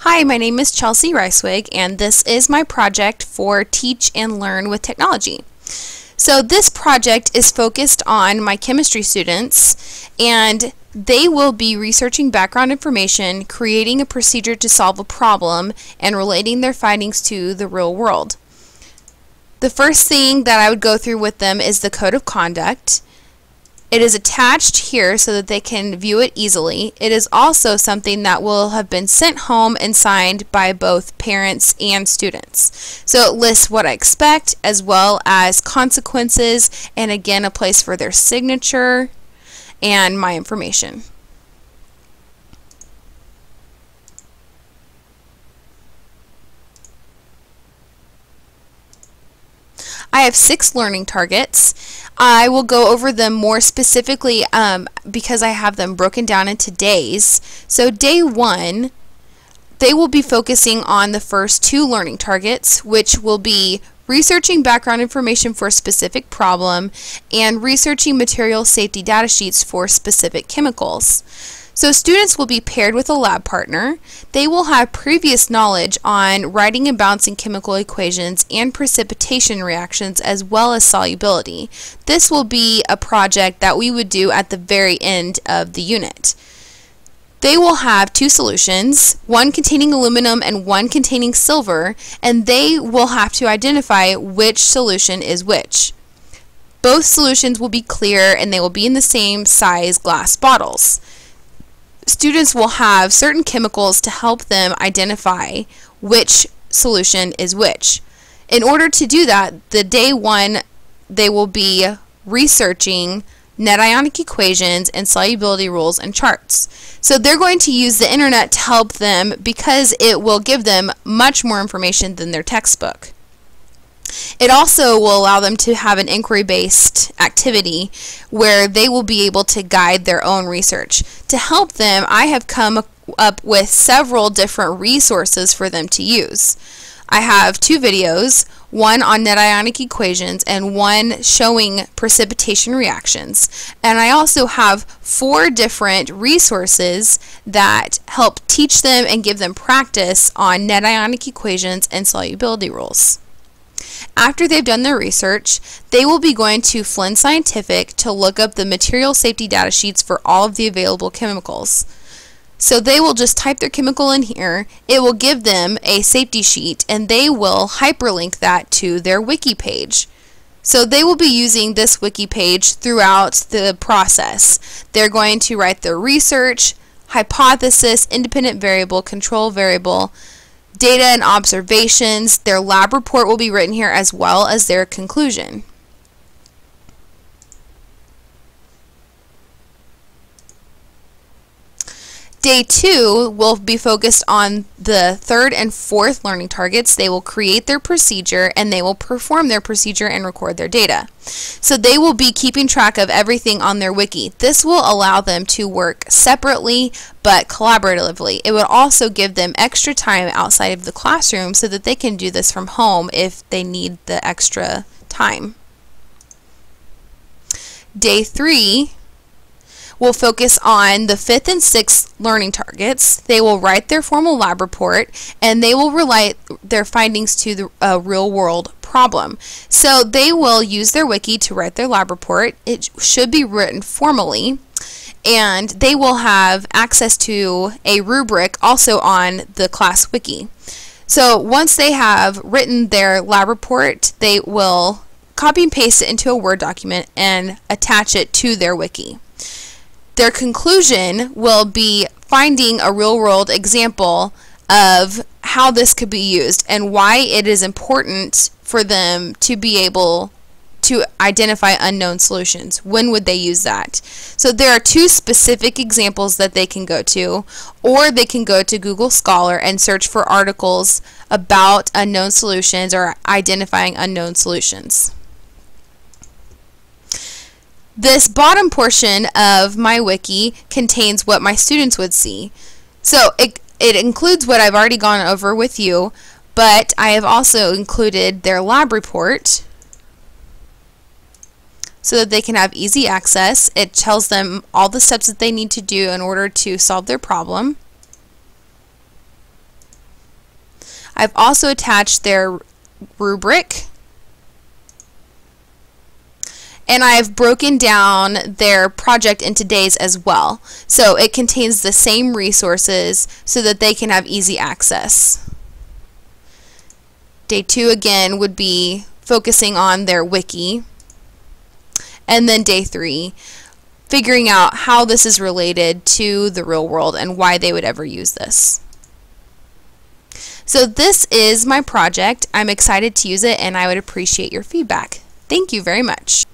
Hi, my name is Chelsea Ricewig, and this is my project for Teach and Learn with Technology. So this project is focused on my chemistry students, and they will be researching background information, creating a procedure to solve a problem, and relating their findings to the real world. The first thing that I would go through with them is the code of conduct. It is attached here so that they can view it easily. It is also something that will have been sent home and signed by both parents and students. So it lists what I expect as well as consequences, and again a place for their signature and my information. I have 6 learning targets. I will go over them more specifically because I have them broken down into days. So day 1, they will be focusing on the first 2 learning targets, which will be researching background information for a specific problem and researching material safety data sheets for specific chemicals. So students will be paired with a lab partner. They will have previous knowledge on writing and balancing chemical equations and precipitation reactions as well as solubility. This will be a project that we would do at the very end of the unit. They will have 2 solutions, one containing aluminum and one containing silver, and they will have to identify which solution is which. Both solutions will be clear and they will be in the same size glass bottles. Students will have certain chemicals to help them identify which solution is which. In order to do that, the day 1 they will be researching net ionic equations and solubility rules and charts. So they're going to use the internet to help them because it will give them much more information than their textbook. It also will allow them to have an inquiry-based activity where they will be able to guide their own research. To help them, I have come up with several different resources for them to use. I have 2 videos, one on net ionic equations and one showing precipitation reactions. And I also have 4 different resources that help teach them and give them practice on net ionic equations and solubility rules. After they've done their research, they will be going to Flynn Scientific to look up the material safety data sheets for all of the available chemicals. So they will just type their chemical in here, it will give them a safety sheet, and they will hyperlink that to their wiki page. So they will be using this wiki page throughout the process. They're going to write their research, hypothesis, independent variable, control variable, data and observations. Their lab report will be written here as well as their conclusion. Day 2 will be focused on the 3rd and 4th learning targets. They will create their procedure and they will perform their procedure and record their data. So they will be keeping track of everything on their wiki. This will allow them to work separately but collaboratively. It will also give them extra time outside of the classroom so that they can do this from home if they need the extra time. Day 3 will focus on the 5th and 6th learning targets. They will write their formal lab report and they will relate their findings to the real world problem. So they will use their wiki to write their lab report. It should be written formally, and they will have access to a rubric also on the class wiki. So once they have written their lab report, they will copy and paste it into a Word document and attach it to their wiki. Their conclusion will be finding a real-world example of how this could be used and why it is important for them to be able to identify unknown solutions. When would they use that? So there are 2 specific examples that they can go to, or they can go to Google Scholar and search for articles about unknown solutions or identifying unknown solutions. This bottom portion of my wiki contains what my students would see. So it includes what I've already gone over with you, but I have also included their lab report so that they can have easy access. It tells them all the steps that they need to do in order to solve their problem. I've also attached their rubric, and I've broken down their project into days as well. So it contains the same resources so that they can have easy access. Day 2 again would be focusing on their wiki. And then day 3, figuring out how this is related to the real world and why they would ever use this. So this is my project. I'm excited to use it, and I would appreciate your feedback. Thank you very much.